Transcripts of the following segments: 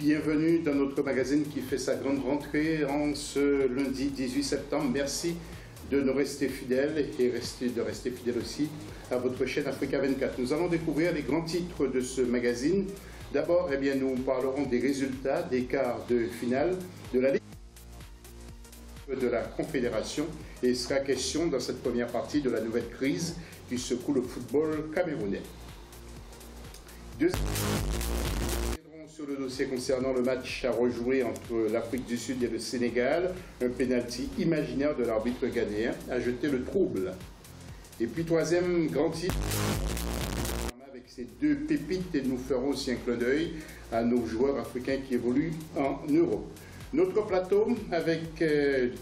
Bienvenue dans notre magazine qui fait sa grande rentrée en ce lundi 18 septembre. Merci de nous rester fidèles et de rester fidèles aussi à votre chaîne Africa 24. Nous allons découvrir les grands titres de ce magazine. D'abord, nous parlerons des résultats des quarts de finale de la Ligue de la Confédération et il sera question dans cette première partie de la nouvelle crise qui secoue le football camerounais. Sur le dossier concernant le match à rejouer entre l'Afrique du Sud et le Sénégal, un pénalty imaginaire de l'arbitre ghanéen a jeté le trouble. Et puis troisième grand titre, avec ces deux pépites, et nous ferons aussi un clin d'œil à nos joueurs africains qui évoluent en Europe. Notre plateau avec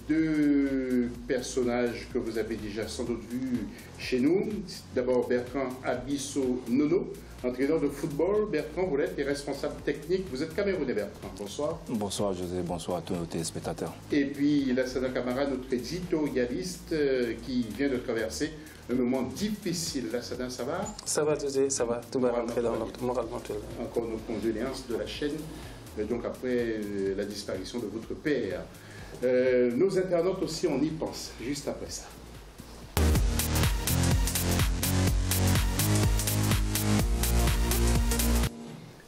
deux personnages que vous avez déjà sans doute vus chez nous. D'abord Bertrand Abisso Nono, entraîneur de football. Bertrand, vous êtes responsable technique. Vous êtes camerounais, Bertrand. Bonsoir. Bonsoir José, bonsoir à tous nos téléspectateurs. Et puis Lassana Camara, notre éditorialiste qui vient de traverser un moment difficile. Lassana, ça va? Ça va José, ça va. Tout va rentrer dans l'ordre, moralement. Encore nos condoléances de la chaîne. Donc après la disparition de votre père. Nos internautes aussi, on y pense, juste après ça.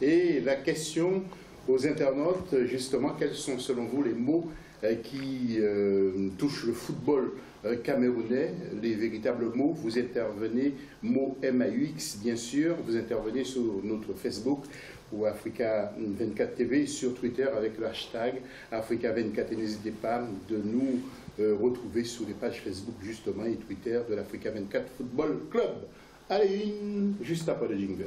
Et la question aux internautes, justement, quels sont selon vous les mots qui touchent le football camerounais, les véritables mots? Vous intervenez, mots MAUX bien sûr, vous intervenez sur notre Facebook ou Africa 24 TV, sur Twitter avec le hashtag Africa 24 et n'hésitez pas de nous retrouver sur les pages Facebook justement et Twitter de l'Africa 24 Football Club. Allez, juste après le jingle.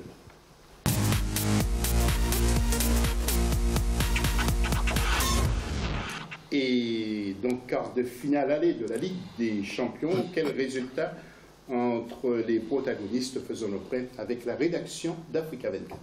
Et donc, quart de finale aller de la Ligue des Champions, quel résultat entre les protagonistes? Faisons le point avec la rédaction d'Africa 24.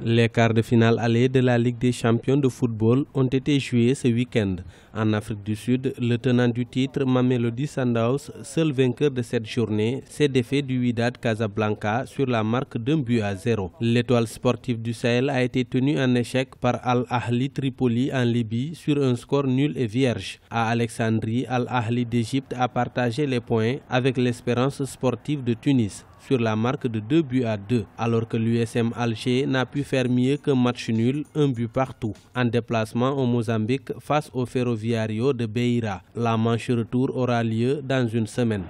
Les quarts de finale aller de la Ligue des champions de football ont été joués ce week-end. En Afrique du Sud, le tenant du titre, Mamelodi Sundowns, seul vainqueur de cette journée, s'est défait du Wydad Casablanca sur la marque d'1-0. L'étoile sportive du Sahel a été tenue en échec par Al-Ahli Tripoli en Libye sur un score nul et vierge. À Alexandrie, Al-Ahli d'Égypte a partagé les points avec l'Espérance sportive de Tunis sur la marque de 2-2, alors que l'USM Alger n'a pu faire mieux qu'un match nul, 1 but partout, en déplacement au Mozambique face au Ferroviario de Beira. La manche retour aura lieu dans une semaine.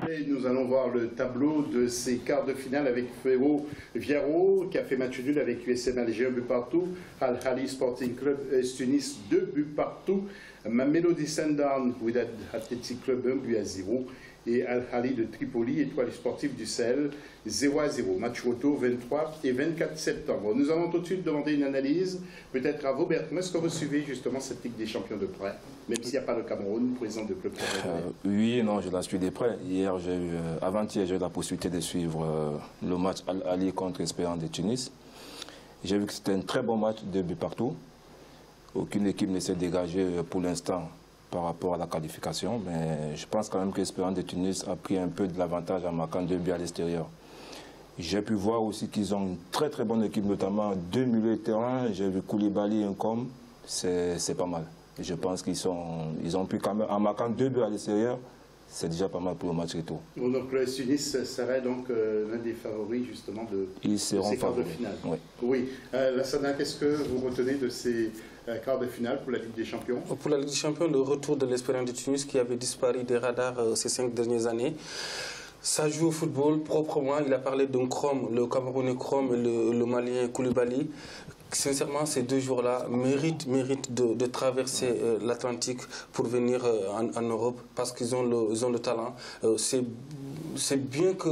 Et nous allons voir le tableau de ces quarts de finale avec Ferroviario qui a fait match nul avec USM Alger, 1 but partout, Al-Ahli Sporting Club Tunis, 2 buts partout, Mamelodi Sundowns, Wydad Athletic Club, 1-0. Et Al-Ahli de Tripoli, étoile sportive du Sahel, 0-0. Match retour 23 et 24 septembre. Nous allons tout de suite demander une analyse, peut-être à vous, Bertrand. Est-ce que vous suivez justement cette Ligue des champions de près, même s'il n'y a pas le Cameroun, président de club camerounais? Oui, non, je la suis de près. Avant-hier, j'ai eu la possibilité de suivre le match Al-Ahli contre Espérance de Tunis. J'ai vu que c'était un très bon match, 2 buts partout. Aucune équipe ne s'est dégagée pour l'instant par rapport à la qualification, mais je pense quand même que l'Espérance de Tunis a pris un peu de l'avantage en marquant 2 buts à l'extérieur. J'ai pu voir aussi qu'ils ont une très très bonne équipe, notamment 2 milieux de terrain. J'ai vu Koulibaly et Nkom, c'est pas mal. Je pense qu'ils ont pu quand même, en marquant 2 buts à l'extérieur, c'est déjà pas mal pour le match retour. Donc le Tunis serait donc l'un des favoris justement de ces quarts de finale. Oui. Lassana, qu'est-ce que vous retenez de ces quart de finale pour la Ligue des Champions? Pour la Ligue des Champions, le retour de l'Espérance de Tunis qui avait disparu des radars ces 5 dernières années. Ça joue au football proprement. Il a parlé d'un Chrome, le Camerounais Chrome et le Malien Koulibaly. Sincèrement, ces deux joueurs-là méritent de traverser l'Atlantique pour venir en Europe parce qu'ils ont le talent. C'est bien que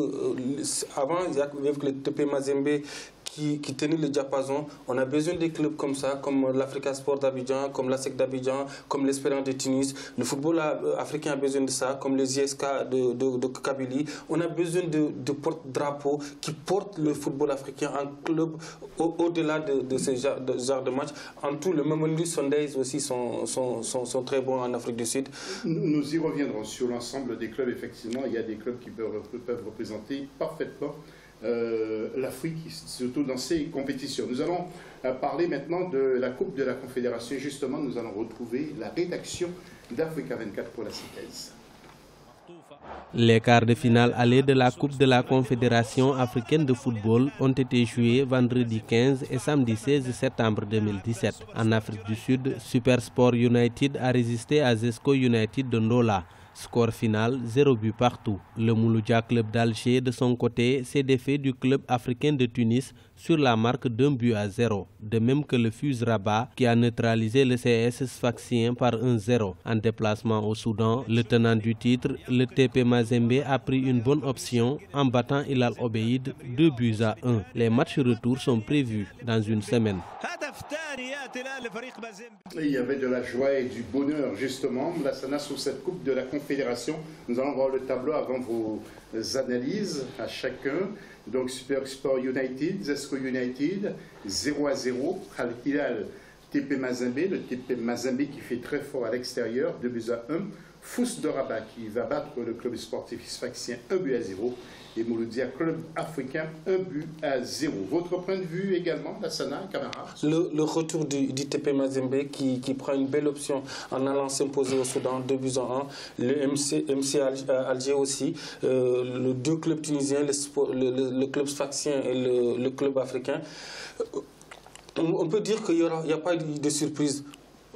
avant, il y avait le TP Mazembe qui tenait le diapason. On a besoin des clubs comme ça, comme l'Africa Sport d'Abidjan, comme l'ASEC d'Abidjan, comme l'Espérance de Tunis. Le football africain a besoin de ça, comme les ISK de Kabylie. On a besoin de porte-drapeaux qui portent le football africain en club au-delà de ce genre de match. En tout, le Mamelodi Sundowns aussi sont très bons en Afrique du Sud. Nous y reviendrons sur l'ensemble des clubs. Effectivement, il y a des clubs qui peuvent représenter parfaitement l'Afrique, surtout dans ces compétitions. Nous allons parler maintenant de la Coupe de la Confédération. Justement, nous allons retrouver la rédaction d'Africa 24 pour la synthèse. Les quarts de finale aller de la Coupe de la Confédération africaine de football ont été joués vendredi 15 et samedi 16 septembre 2017. En Afrique du Sud, Supersport United a résisté à Zesco United de Ndola. Score final, 0 but partout. Le Mouloudia Club d'Alger, de son côté, s'est défait du club africain de Tunis sur la marque d'1 but à 0. De même que le FUS Rabat, qui a neutralisé le CS Sfaxien par 1-0. En déplacement au Soudan, le tenant du titre, le TP Mazembe, a pris une bonne option en battant Hilal Obeid 2 buts à 1. Les matchs retour sont prévus dans une semaine. Il y avait de la joie et du bonheur, justement, Lassana, sur cette Coupe de la Confédération. Nous allons voir le tableau avant vos analyses à chacun. Donc, Supersport United, Zesco United, 0-0. Al Hilal, TP Mazembe, le TP Mazembe qui fait très fort à l'extérieur, 2 buts à 1. FUS de Rabat qui va battre le club sportif sfaxien 1 but à 0. Et Mouloudia Club africain 1 but à 0. Votre point de vue également, Lassana, camarade? Le retour du TP Mazembe qui prend une belle option en allant s'imposer au Soudan 2 buts à 1. Le MC Alger aussi. Les deux clubs tunisiens, le club sfaxien et le club africain. On peut dire qu'il n'y a pas de surprise.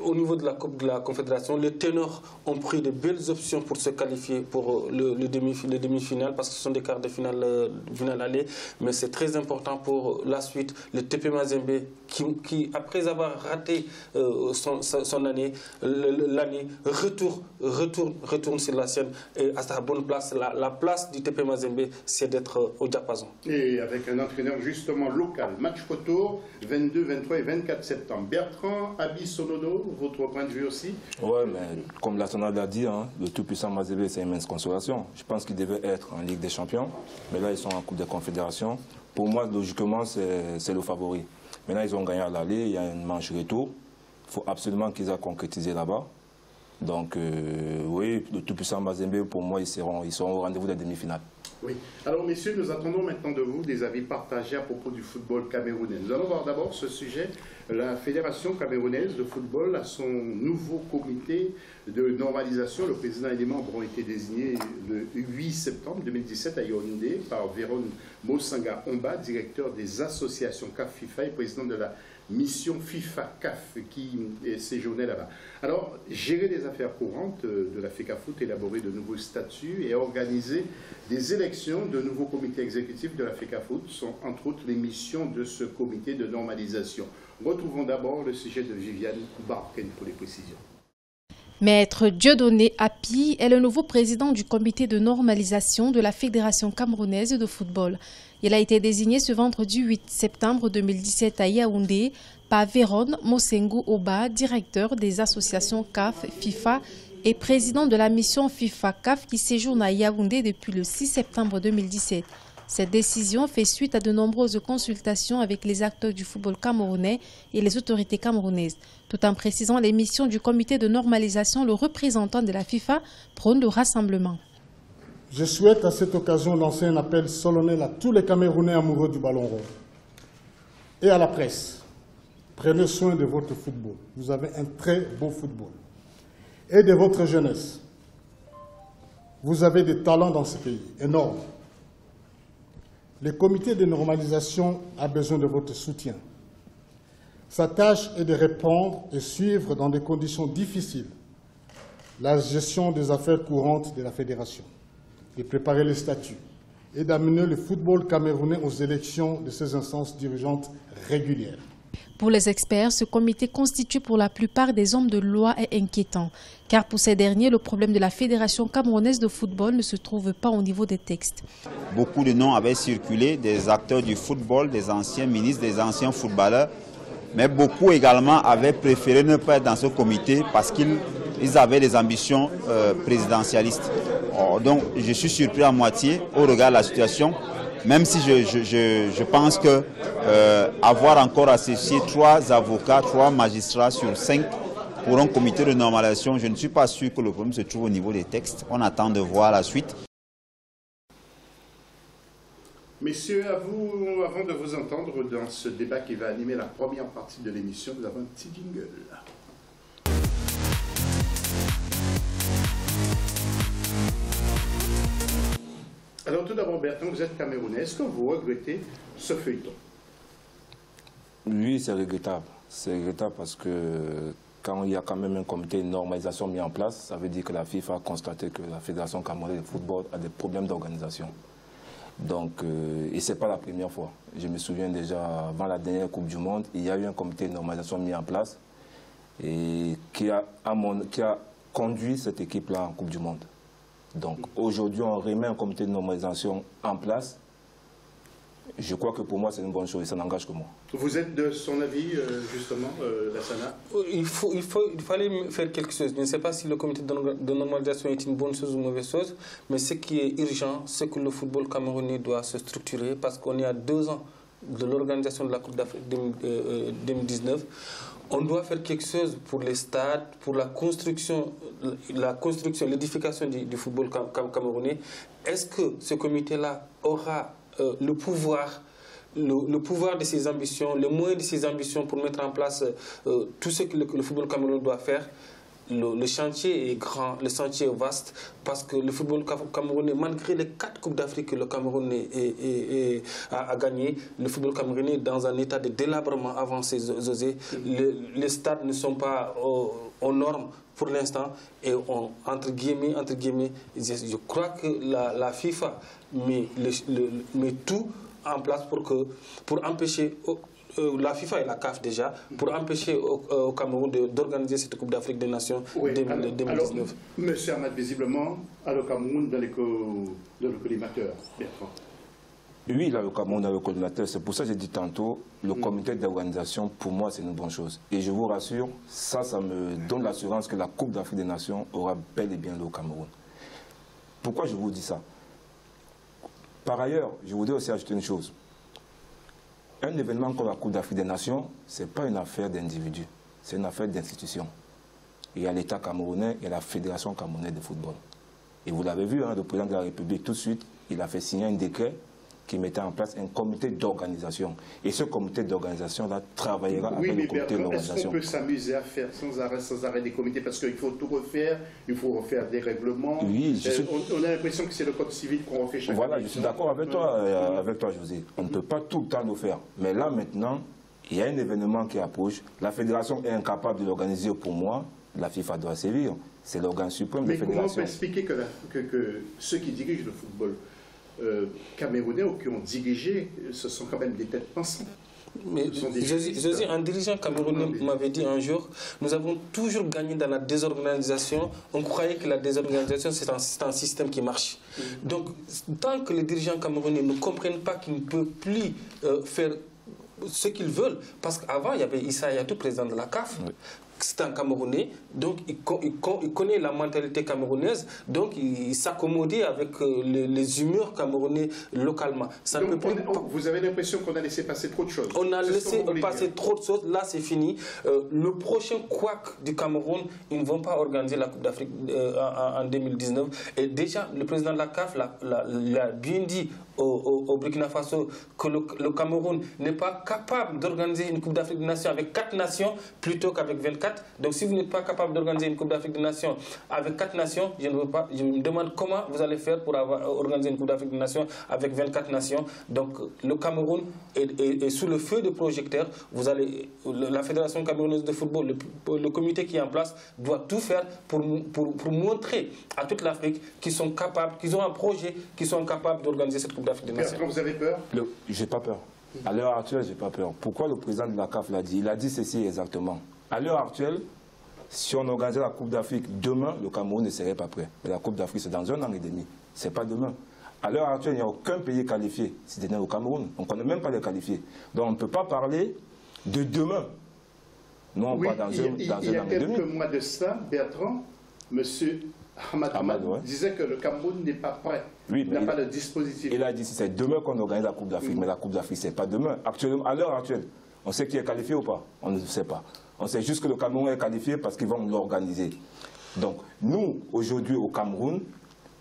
Au niveau de la Coupe de la Confédération, les ténors ont pris de belles options pour se qualifier pour les demi-finales, parce que ce sont des quarts de finale aller. Mais c'est très important pour la suite. Le TP Mazembe, qui après avoir raté son année, l'année, retourne sur la scène et à sa bonne place. La place du TP Mazembe, c'est d'être au diapason. Et avec un entraîneur justement local. Match retour, 22, 23 et 24 septembre. Bertrand Abisonono, votre point de vue aussi? Oui, mais comme Lassana l'a dit, hein, le tout-puissant Mazembe, c'est une immense consolation. Je pense qu'il devait être en Ligue des Champions, mais là, ils sont en Coupe des Confédérations. Pour moi, logiquement, c'est le favori. Maintenant, ils ont gagné à l'aller, il y a une manche retour. Il faut absolument qu'ils aient concrétisé là-bas. Donc, oui, le tout-puissant Mazembe, pour moi, ils seront au rendez-vous des demi-finales. Oui. Alors, messieurs, nous attendons maintenant de vous des avis partagés à propos du football camerounais. Nous allons voir d'abord ce sujet. La Fédération camerounaise de football a son nouveau comité de normalisation. Le président et les membres ont été désignés le 8 septembre 2017 à Yaoundé par Véron Mosanga Omba, directeur des associations CAF FIFA et président de la mission FIFA-CAF qui séjournait là-bas. Alors, gérer les affaires courantes de la FECAFOOT, élaborer de nouveaux statuts et organiser des élections de nouveaux comités exécutifs de la FECAFOOT sont entre autres les missions de ce comité de normalisation. Retrouvons d'abord le sujet de Viviane Barken pour les précisions. Maître Dieudonné Api est le nouveau président du comité de normalisation de la Fédération camerounaise de football. Il a été désigné ce vendredi 8 septembre 2017 à Yaoundé par Véron Mosengu Oba, directeur des associations CAF, FIFA et président de la mission FIFA-CAF qui séjourne à Yaoundé depuis le 6 septembre 2017. Cette décision fait suite à de nombreuses consultations avec les acteurs du football camerounais et les autorités camerounaises. Tout en précisant les missions du comité de normalisation, le représentant de la FIFA prône le rassemblement. Je souhaite à cette occasion lancer un appel solennel à tous les Camerounais amoureux du ballon rond et à la presse. Prenez soin de votre football. Vous avez un très beau football. Et de votre jeunesse. Vous avez des talents dans ce pays, énormes. Le comité de normalisation a besoin de votre soutien. Sa tâche est de répondre et suivre dans des conditions difficiles la gestion des affaires courantes de la fédération, de préparer les statuts et d'amener le football camerounais aux élections de ses instances dirigeantes régulières. Pour les experts, ce comité constitué pour la plupart des hommes de loi est inquiétant, car pour ces derniers, le problème de la Fédération camerounaise de football ne se trouve pas au niveau des textes. Beaucoup de noms avaient circulé, des acteurs du football, des anciens ministres, des anciens footballeurs, mais beaucoup également avaient préféré ne pas être dans ce comité parce qu'ils avaient des ambitions présidentialistes. Donc je suis surpris à moitié au regard de la situation. Même si je pense que avoir encore associé 3 avocats, 3 magistrats sur 5 pour un comité de normalisation, je ne suis pas sûr que le problème se trouve au niveau des textes. On attend de voir la suite. Messieurs, à vous, avant de vous entendre dans ce débat qui va animer la première partie de l'émission, nous avons un petit jingle. Alors tout d'abord, Bertrand, vous êtes Camerounais. Est-ce que vous regrettez ce feuilleton? Oui, c'est regrettable. C'est regrettable parce que quand il y a quand même un comité de normalisation mis en place, ça veut dire que la FIFA a constaté que la Fédération camerounaise de football a des problèmes d'organisation. Donc, et ce n'est pas la première fois. Je me souviens déjà, avant la dernière Coupe du Monde, il y a eu un comité de normalisation mis en place et qui a conduit cette équipe-là en Coupe du Monde. Donc aujourd'hui, on remet un comité de normalisation en place. Je crois que pour moi, c'est une bonne chose et ça n'engage que moi. Vous êtes de son avis, justement, Lassana? Il fallait faire quelque chose. Je ne sais pas si le comité de normalisation est une bonne chose ou une mauvaise chose, mais ce qui est urgent, c'est que le football camerounais doit se structurer parce qu'on est à 2 ans de l'organisation de la Coupe d'Afrique 2019. On doit faire quelque chose pour les stades, pour la construction, l'édification du football camerounais. Est-ce que ce comité-là aura le pouvoir de ses ambitions, les moyens de ses ambitions pour mettre en place tout ce que le football camerounais doit faire? Le chantier est grand, le chantier est vaste, parce que le football camerounais, malgré les 4 Coupes d'Afrique que le Cameroun a gagné, le football camerounais est dans un état de délabrement avancé. Les stades ne sont pas aux normes pour l'instant, et entre guillemets, je crois que la FIFA met tout en place pour empêcher... la FIFA et la CAF déjà, pour empêcher au Cameroun d'organiser cette Coupe d'Afrique des Nations 2019. Alors, monsieur Ahmad, visiblement, à le Cameroun dans le collimateur, Bertrand. Oui, là, le Cameroun dans le collimateur. C'est pour ça que j'ai dit tantôt, le comité d'organisation, pour moi, c'est une bonne chose. Et je vous rassure, ça me donne l'assurance que la Coupe d'Afrique des Nations aura bel et bien lieu au Cameroun. Pourquoi je vous dis ça? Par ailleurs, je voudrais aussi ajouter une chose. Un événement comme la Coupe d'Afrique des Nations, ce n'est pas une affaire d'individus, c'est une affaire d'institution. Il y a l'État camerounais, il y a la Fédération camerounaise de football. Et vous l'avez vu, hein, le président de la République, tout de suite, il a fait signer un décret qui mettait en place un comité d'organisation. Et ce comité d'organisation-là travaillera avec le comité d'organisation. Est-ce qu'on peut s'amuser à faire sans arrêt des comités? Parce qu'il faut tout refaire, il faut refaire des règlements. Oui, on a l'impression que c'est le code civil qu'on refait chaque année. Voilà, je suis d'accord avec toi, José. On ne peut pas tout le temps le faire. Mais là, maintenant, il y a un événement qui approche. La fédération est incapable de l'organiser pour moi. La FIFA doit sévir. C'est l'organe suprême de la fédération. Mais comment on peut expliquer que ceux qui dirigent le football camerounais ou qui ont dirigé, ce sont quand même des têtes pensantes? Mais José, un dirigeant camerounais m'avait dit un jour, nous avons toujours gagné dans la désorganisation. On croyait que la désorganisation, c'est un système qui marche. Donc, tant que les dirigeants camerounais ne comprennent pas qu'ils ne peuvent plus faire ce qu'ils veulent, parce qu'avant, il y avait Issa Hayatou, président de la CAF. Oui. C'est un Camerounais, donc il connaît la mentalité camerounaise, donc il s'accommodait avec les humeurs camerounais localement. Ça donc vous avez l'impression qu'on a laissé passer trop de choses? On a laissé passer trop de choses, là c'est fini. Le prochain couac du Cameroun, ils ne vont pas organiser la Coupe d'Afrique en 2019. Et déjà, le président de la CAF l'a bien dit au Burkina Faso que le Cameroun n'est pas capable d'organiser une Coupe d'Afrique des Nations avec 4 nations plutôt qu'avec 24. Donc si vous n'êtes pas capable d'organiser une Coupe d'Afrique des Nations avec 4 nations, je me demande comment vous allez faire pour organiser une Coupe d'Afrique des Nations avec 24 nations. Donc le Cameroun est sous le feu de projecteurs. La Fédération camerounaise de football, le comité qui est en place, doit tout faire pour montrer à toute l'Afrique qu'ils sont capables, qu'ils ont un projet, qu'ils sont capables d'organiser cette Coupe d'Afrique des Nations. Vous avez peur? J'ai pas peur. À l'heure actuelle, j'ai pas peur. Pourquoi le président de la CAF l'a dit? Il a dit ceci exactement. À l'heure actuelle, si on organisait la Coupe d'Afrique demain, le Cameroun ne serait pas prêt. Mais la Coupe d'Afrique, c'est dans 1 an et demi. Ce n'est pas demain. À l'heure actuelle, il n'y a aucun pays qualifié. C'était au Cameroun. On ne connaît même pas les qualifiés. Donc on ne peut pas parler de demain. Non, oui, pas dans un an et demi. Il y a quelques mois de ça, Bertrand, M. Ahmad disait que le Cameroun n'est pas prêt. Oui, il n'a pas de dispositif. Il a dit que c'est demain qu'on organise la Coupe d'Afrique. Mais la Coupe d'Afrique, ce n'est pas demain. Actuellement, à l'heure actuelle, on sait qui est qualifié ou pas? On ne sait pas. On sait juste que le Cameroun est qualifié parce qu'ils vont l'organiser. Donc, nous, aujourd'hui, au Cameroun,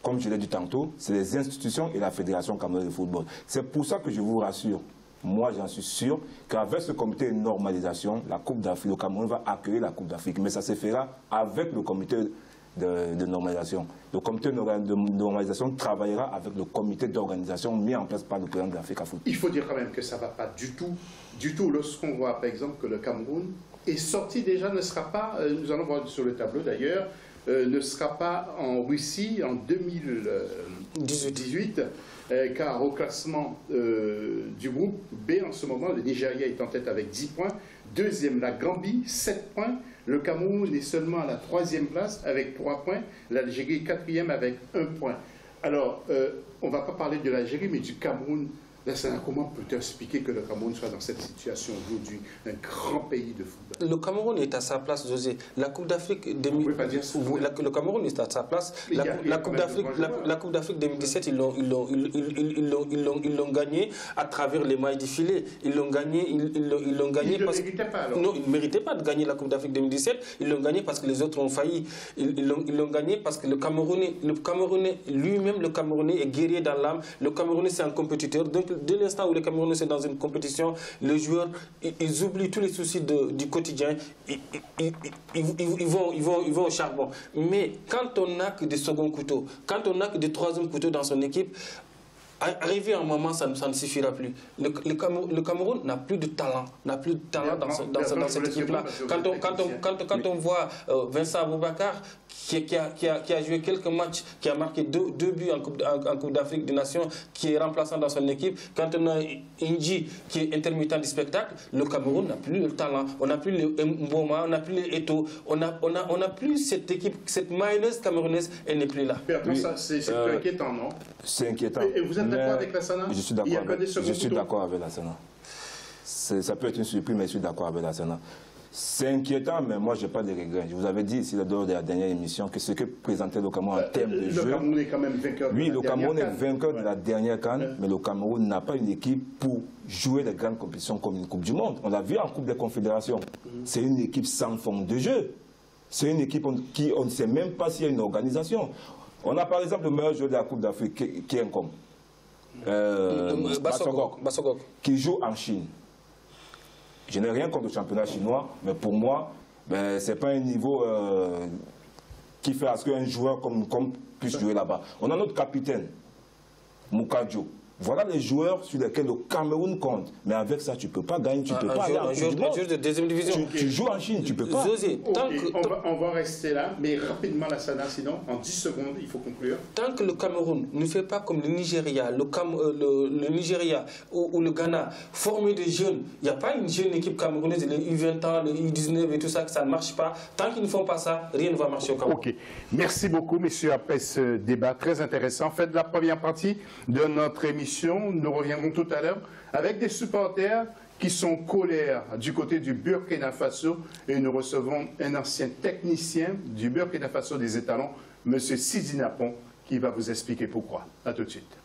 comme je l'ai dit tantôt, c'est les institutions et la Fédération camerounaise de football. C'est pour ça que je vous rassure. Moi, j'en suis sûr qu'avec ce comité de normalisation, la Coupe d'Afrique, le Cameroun va accueillir la Coupe d'Afrique. Mais ça se fera avec le comité de normalisation. Le comité de normalisation travaillera avec le comité d'organisation mis en place par le président de l'Afrique à foot. Il faut dire quand même que ça ne va pas du tout. Lorsqu'on voit par exemple que le Cameroun est sorti déjà, ne sera pas, nous allons voir sur le tableau d'ailleurs, ne sera pas en Russie en 2018, car au classement du groupe B en ce moment, le Nigeria est en tête avec 10 points, deuxième la Gambie, 7 points, le Cameroun est seulement à la 3e place avec 3 points, l'Algérie 4e avec 1 point. Alors, on ne va pas parler de l'Algérie, mais du Cameroun. Lassana, comment peut-on expliquer que le Cameroun soit dans cette situation aujourd'hui, un grand pays de football? Le Cameroun est à sa place, José. La Coupe d'Afrique... Le Cameroun est à sa place. La Coupe d'Afrique 2017, ils l'ont gagné à travers les mailles du filet. Ils l'ont gagné... Ils ne méritaient pas, alors. Non, ils ne méritaient pas de gagner la Coupe d'Afrique 2017. Ils l'ont gagné parce que les autres ont failli. Ils l'ont gagné parce que le Camerounais lui-même, le Camerounais est guerrier dans l'âme. Le Camerounais, c'est un compétiteur. Donc, dès l'instant où les Camerounais sont dans une compétition, les joueurs, ils oublient tous les soucis du quotidien, ils vont au charbon. Mais quand on n'a que des seconds couteaux, quand on n'a que des troisièmes couteaux dans son équipe, arrivé à un moment, ça ne suffira plus. Le Cameroun n'a plus de talent, dans cette équipe-là. Quand on voit Vincent Aboubakar, qui a joué quelques matchs, qui a marqué deux buts en Coupe d'Afrique des Nations, qui est remplaçant dans son équipe, quand on a Inji, qui est intermittent du spectacle, le Cameroun n'a plus le talent, on n'a plus le Mboma, on n'a plus les Eto'o, on n'a plus cette équipe, cette mayonnaise camerounaise, elle n'est plus là. Bertrand, c'est plus inquiétant, non? C'est inquiétant. Et vous êtes d'accord avec Lassana? Je suis d'accord avec Lassana. Ça peut être une surprise, mais je suis d'accord avec Lassana. C'est inquiétant, mais moi, je n'ai pas de regrets. Je vous avais dit ici, lors de la dernière émission, que ce que présentait le Cameroun en termes de jeu... Le Cameroun est quand même vainqueur. Oui, le Cameroun est vainqueur de la dernière CAN, mais le Cameroun n'a pas une équipe pour jouer les grandes compétitions comme une Coupe du Monde. On l'a vu en Coupe des Confédérations. C'est une équipe sans forme de jeu. C'est une équipe qui, on ne sait même pas s'il y a une organisation. On a par exemple le meilleur joueur de la Coupe d'Afrique, qui est comme Bassogok, qui joue en Chine. Je n'ai rien contre le championnat chinois, mais pour moi, ce n'est pas un niveau qui fait à ce qu'un joueur comme puisse jouer là-bas. On a notre capitaine, Moukadjo. Voilà les joueurs sur lesquels le Cameroun compte. Mais avec ça, tu ne peux pas gagner, tu ne peux pas aller en Coupe du Monde. De deuxième division. Tu joues en Chine, tu ne peux pas. José, on va rester là, mais rapidement, Lassana, sinon, en 10 secondes, il faut conclure. Tant que le Cameroun ne fait pas comme le Nigeria, le Nigeria ou le Ghana, former des jeunes, il n'y a pas une jeune équipe camerounaise, les U20 ans, les U19 et tout ça, que ça ne marche pas. Tant qu'ils ne font pas ça, rien ne va marcher au Cameroun. Ok. Merci beaucoup, messieurs, après ce débat très intéressant. Faites la première partie de notre émission. Nous reviendrons tout à l'heure avec des supporters qui sont colères du côté du Burkina Faso et nous recevons un ancien technicien du Burkina Faso des étalons, M. Sidi Napon, qui va vous expliquer pourquoi. A tout de suite.